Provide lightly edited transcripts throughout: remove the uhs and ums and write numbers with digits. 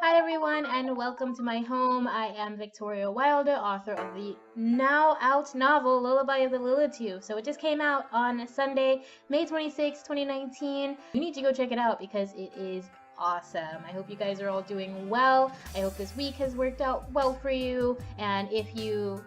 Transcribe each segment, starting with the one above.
Hi everyone and welcome to my home. I am Victoria Wilder, author of the now out novel Lullaby of the Lilitu. So it just came out on Sunday, May 26, 2019. You need to go check it out because it is awesome. I hope you guys are all doing well. I hope this week has worked out well for you. And if you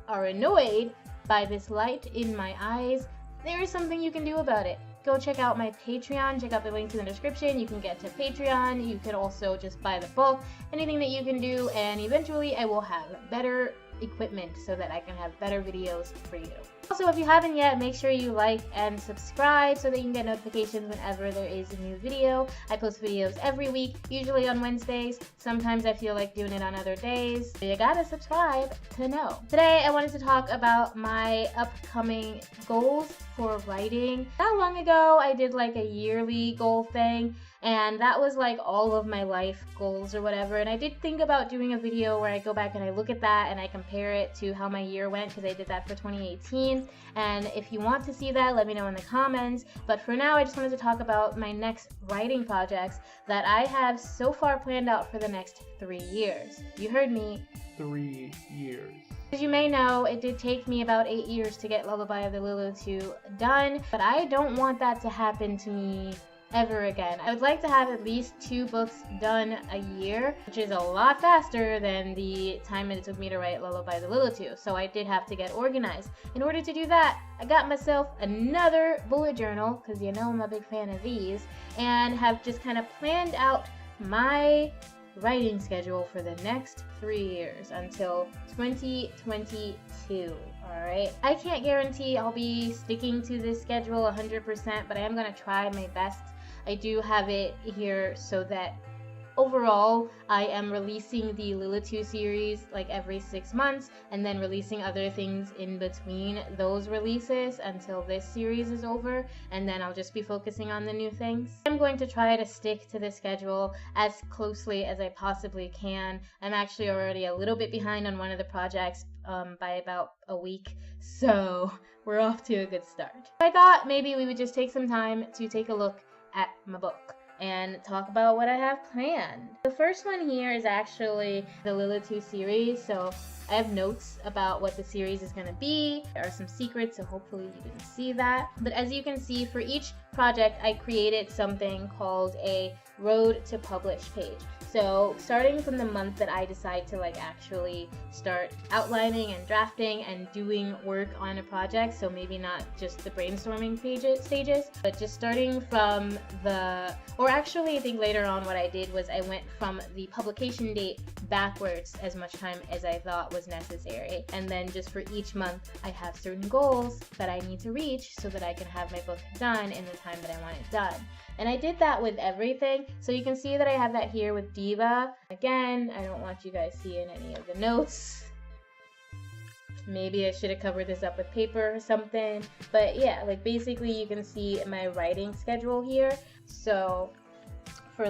are annoyed by this light in my eyes, there is something you can do about it. Go check out my Patreon. Check out the links in the description. You can get to Patreon. You can also just buy the book. Anything that you can do, and eventually I will have better equipment so that I can have better videos for you. Also, if you haven't yet, make sure you like and subscribe so that you can get notifications whenever there is a new video. I post videos every week, usually on Wednesdays. Sometimes I feel like doing it on other days. So you gotta subscribe to know. Today I wanted to talk about my upcoming goals for writing. Not long ago I did like a yearly goal thing, and that was like all of my life goals or whatever. And I did think about doing a video where I go back and I look at that and I compare it to how my year went, because I did that for 2018. And if you want to see that, let me know in the comments. But for now, I just wanted to talk about my next writing projects that I have so far planned out for the next 3 years. You heard me. 3 years. As you may know, it did take me about 8 years to get Lullaby of the Lilitu done, but I don't want that to happen to me ever again. I would like to have at least 2 books done a year, which is a lot faster than the time it took me to write Lullaby of the Lilitu. So I did have to get organized. In order to do that, I got myself another bullet journal, because you know I'm a big fan of these, and have just kind of planned out my writing schedule for the next 3 years until 2022. Alright, I can't guarantee I'll be sticking to this schedule 100%, but I am going to try my best. I do have it here so that overall I am releasing the Lilitu series like every 6 months, and then releasing other things in between those releases until this series is over, and then I'll just be focusing on the new things. I'm going to try to stick to the schedule as closely as I possibly can. I'm actually already a little bit behind on one of the projects by about a week, so we're off to a good start. I thought maybe we would just take some time to take a look at my book and talk about what I have planned. The first one here is actually the Lilitu series, so I have notes about what the series is going to be. There are some secrets, so hopefully you can see that. But as you can see, for each project I created something called a road to publish page. So starting from the month that I decide to actually start outlining and drafting and doing work on a project, so maybe not just the brainstorming stages, but just starting from I think later on what I did was I went from the publication date backwards as much time as I thought was necessary. And then just for each month I have certain goals that I need to reach so that I can have my book done in the time that I want it done. And I did that with everything. So you can see that I have that here with Diva. Again, I don't want you guys seeing any of the notes. Maybe I should have covered this up with paper or something. But yeah, basically you can see my writing schedule here. So for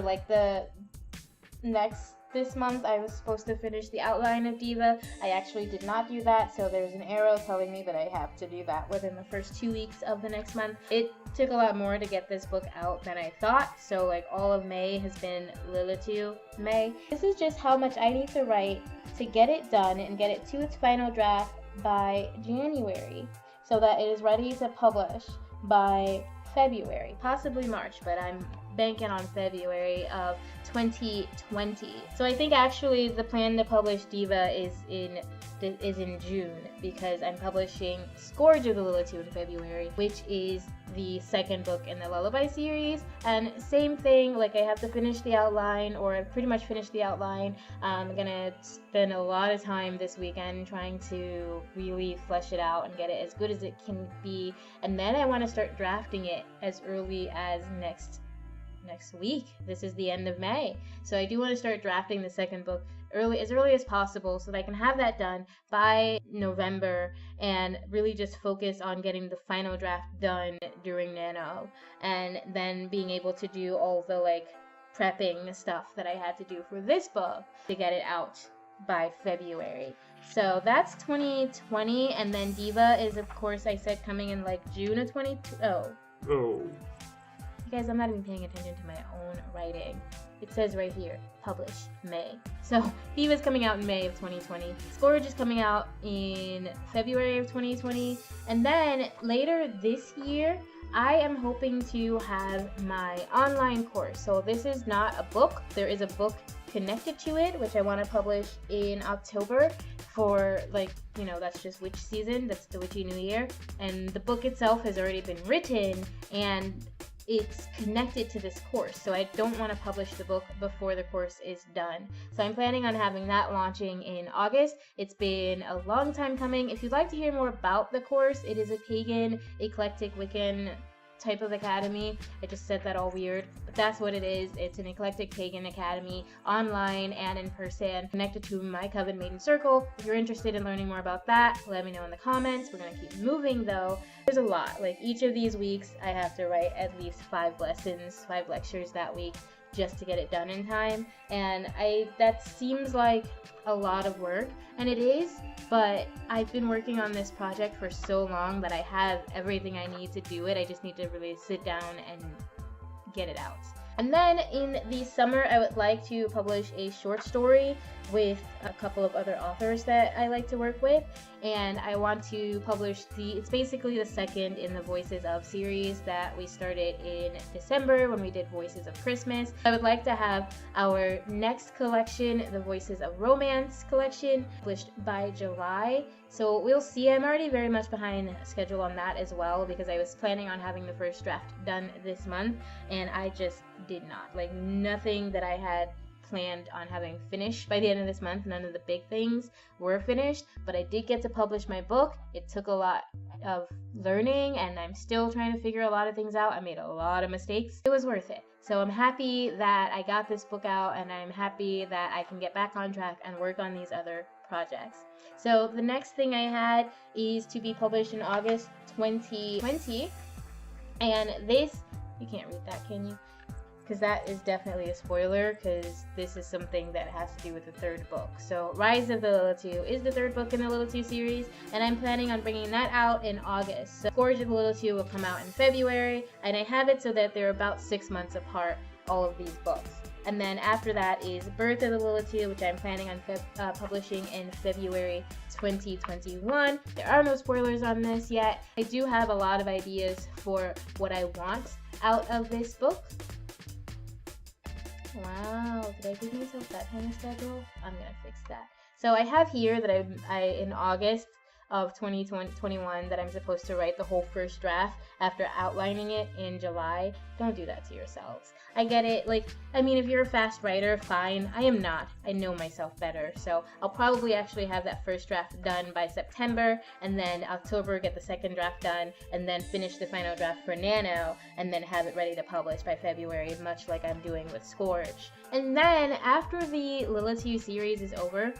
this month I was supposed to finish the outline of Diva. I actually did not do that, so there's an arrow telling me that I have to do that within the first 2 weeks of the next month. It took a lot more to get this book out than I thought, so all of May has been Lilitu May. This is just how much I need to write to get it done and get it to its final draft by January, so that it is ready to publish by February, possibly March, but I'm banking on February of 2020. So I think actually the plan to publish Diva is in June, because I'm publishing Scourge of the Lilitu in February, which is the second book in the Lullaby series. And same thing, I have to finish the outline, or I've pretty much finished the outline. I'm gonna spend a lot of time this weekend trying to really flesh it out and get it as good as it can be, and then I want to start drafting it as early as next week. This is the end of May, so I do want to start drafting the second book as early as possible so that I can have that done by November and really just focus on getting the final draft done during Nano, and then being able to do all the prepping stuff that I had to do for this book to get it out by February. So that's 2020, and then Diva is, of course, I said coming in June of 2020. Oh. Guys, I'm not even paying attention to my own writing. It says right here, publish May. So Thief is coming out in May of 2020. Scourge is coming out in February of 2020. And then later this year, I am hoping to have my online course. So this is not a book. There is a book connected to it, which I want to publish in October for, like, you know, that's just witch season. That's the witchy new year. And the book itself has already been written and it's connected to this course. So I don't want to publish the book before the course is done. So I'm planning on having that launching in August. It's been a long time coming. If you'd like to hear more about the course, it is a pagan, eclectic, Wiccan type of academy. I just said that all weird, but that's what it is. It's an eclectic pagan academy, online and in person, connected to my Coven Maiden Circle. If you're interested in learning more about that, let me know in the comments. We're gonna keep moving though. There's a lot. Like each of these weeks, I have to write at least 5 lessons, 5 lectures that week, just to get it done in time. And that seems like a lot of work, and it is, but I've been working on this project for so long that I have everything I need to do it. I just need to really sit down and get it out. And then in the summer, I would like to publish a short story with a couple of other authors that I like to work with. And I want to publish it's basically the second in the Voices of series that we started in December when we did Voices of Christmas. I would like to have our next collection, the Voices of Romance collection, published by July. So we'll see. I'm already very much behind schedule on that as well, because I was planning on having the first draft done this month and I just did not. Like, nothing that I had planned on having finished by the end of this month, none of the big things were finished, but I did get to publish my book. It took a lot of learning and I'm still trying to figure a lot of things out. I made a lot of mistakes. It was worth it. So I'm happy that I got this book out, and I'm happy that I can get back on track and work on these other projects. So the next thing I had is to be published in August 2020, and this, you can't read that, can you? Because that is definitely a spoiler, because this is something that has to do with the third book. So Rise of the Lilitu is the third book in the Lilitu series, and I'm planning on bringing that out in August. So Scourge of the Lilitu will come out in February, and I have it so that they're about 6 months apart, all of these books. And then after that is Birth of the Lilitu, which I'm planning on publishing in February 2021. There are no spoilers on this yet. I do have a lot of ideas for what I want out of this book. Wow, did I give myself that kind of schedule? I'm gonna fix that. So I have here that I in August of 2021 that I'm supposed to write the whole first draft after outlining it in July. Don't do that to yourselves. I get it. Like, I mean, if you're a fast writer, fine. I am not. I know myself better. So I'll probably actually have that first draft done by September, and then October get the second draft done, and then finish the final draft for Nano, and then have it ready to publish by February, much like I'm doing with Scourge. And then after the Lilitu series is over,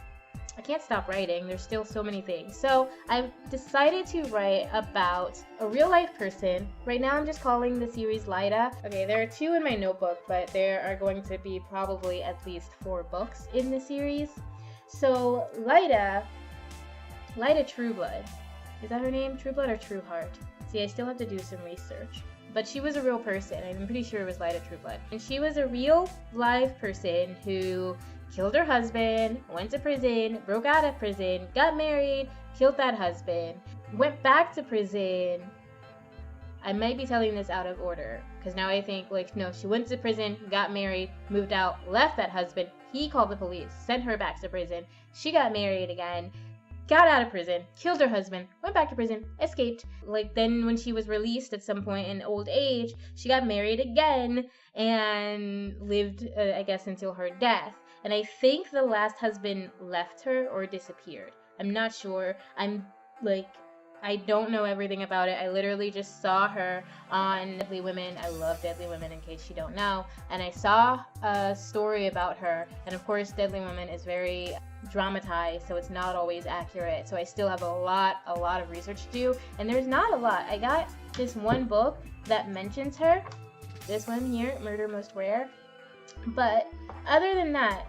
I can't stop writing. There's still so many things. So I've decided to write about a real life person. Right now I'm just calling the series Lyda. Okay, there are 2 in my notebook, but there are going to be probably at least 4 books in the series. So Lyda Trueblood. Is that her name? Trueblood or Trueheart? See, I still have to do some research. But she was a real person. I'm pretty sure it was Lyda Trueblood. And she was a real live person who killed her husband, went to prison, broke out of prison, got married, killed that husband, went back to prison. I might be telling this out of order, because now I think, like, no, she went to prison, got married, moved out, left that husband, he called the police, sent her back to prison, she got married again, got out of prison, killed her husband, went back to prison, escaped. Like, then when she was released at some point in old age, she got married again and lived, I guess, until her death. And I think the last husband left her or disappeared. I'm not sure. I don't know everything about it. I literally just saw her on Deadly Women. I love Deadly Women, in case you don't know. And I saw a story about her. And of course, Deadly Women is very dramatized, so it's not always accurate. So I still have a lot of research to do. And there's not a lot. I got this one book that mentions her. This one here, Murder Most Rare. But other than that,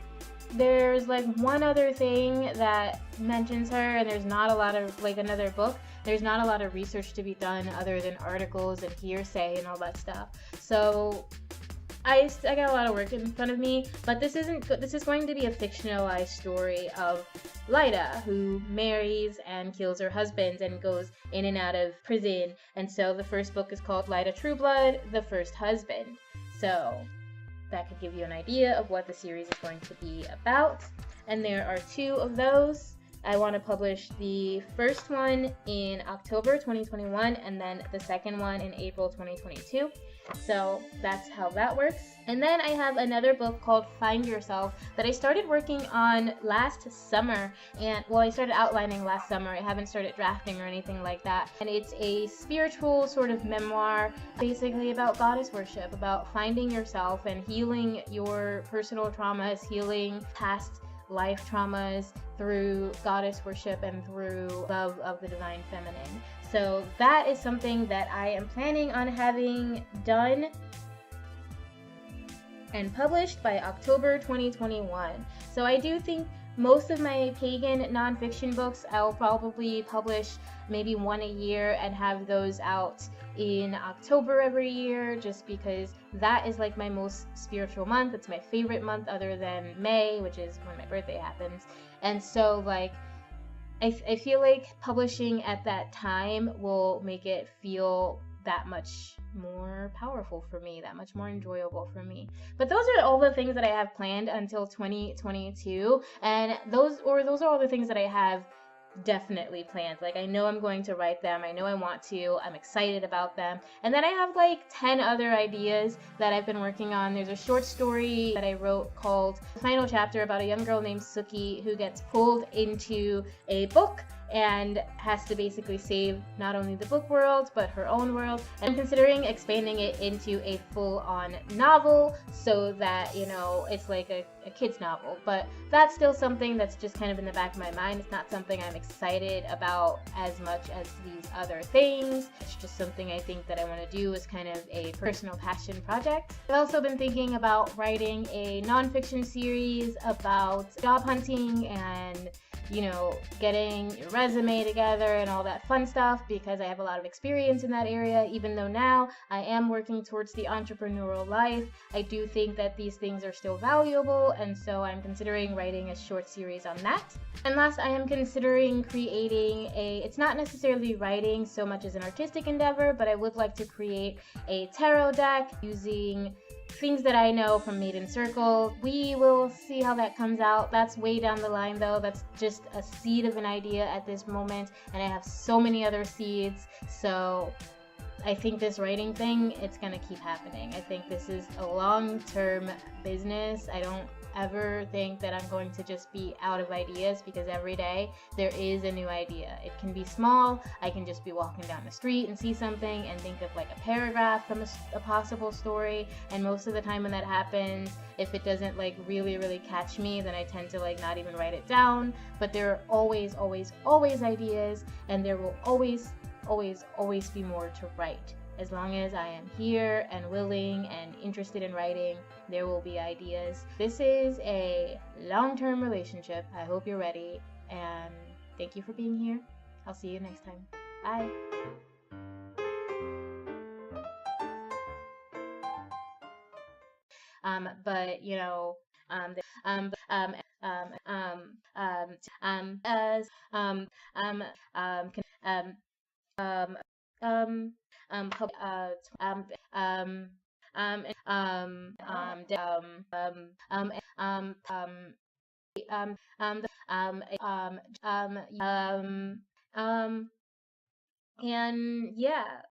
there's like one other thing that mentions her, and there's not a lot of, like, another book. there's not a lot of research to be done other than articles and hearsay and all that stuff. So I got a lot of work in front of me, but this is going to be a fictionalized story of Lyta, who marries and kills her husband and goes in and out of prison. And so the first book is called Lyta Trueblood, The First Husband. So that could give you an idea of what the series is going to be about. And there are 2 of those. I want to publish the first one in October 2021 and then the second one in April 2022. So that's how that works. And then I have another book called Find Yourself that I started working on last summer. And well, I started outlining last summer. I haven't started drafting or anything like that. And it's a spiritual sort of memoir, basically about goddess worship, about finding yourself and healing your personal traumas, healing past life traumas through goddess worship and through love of the divine feminine. So that is something that I am planning on having done and published by October 2021. So I do think most of my pagan nonfiction books I'll probably publish maybe 1 a year and have those out in October every year, just because that is like my most spiritual month. It's my favorite month other than May, which is when my birthday happens. And so like I feel like publishing at that time will make it feel that much more powerful for me, that much more enjoyable for me. But those are all the things that I have planned until 2022, and those are all the things that I have definitely planned. Like, I know I'm going to write them, I know I want to, I'm excited about them. And then I have like 10 other ideas that I've been working on. There's a short story that I wrote called The Final Chapter, about a young girl named Suki who gets pulled into a book and has to basically save not only the book world but her own world. And I'm considering expanding it into a full-on novel so that, you know, it's like a kid's novel. But that's still something that's just kind of in the back of my mind. It's not something I'm excited about as much as these other things. It's just something I think that I want to do as kind of a personal passion project. I've also been thinking about writing a nonfiction series about job hunting and, you know, getting your resume together and all that fun stuff, because I have a lot of experience in that area. Even though now I am working towards the entrepreneurial life, I do think that these things are still valuable, and so I'm considering writing a short series on that. And last, I am considering creating it's not necessarily writing so much as an artistic endeavor, but I would like to create a tarot deck using things that I know from Maiden Circle. We will see how that comes out. That's way down the line though. That's just a seed of an idea at this moment, and I have so many other seeds. So I think this writing thing, it's gonna keep happening. I think this is a long-term business. I don't ever think that I'm going to just be out of ideas, because every day there is a new idea. It can be small. I can just be walking down the street and see something and think of like a paragraph from a possible story, and most of the time when that happens, if it doesn't like really catch me, then I tend to like not even write it down. But there are always ideas, and there will always be more to write. As long as I am here and willing and interested in writing, there will be ideas. This is a long-term relationship. I hope you're ready, and thank you for being here. I'll see you next time. Bye. But you know, as pub- and yeah.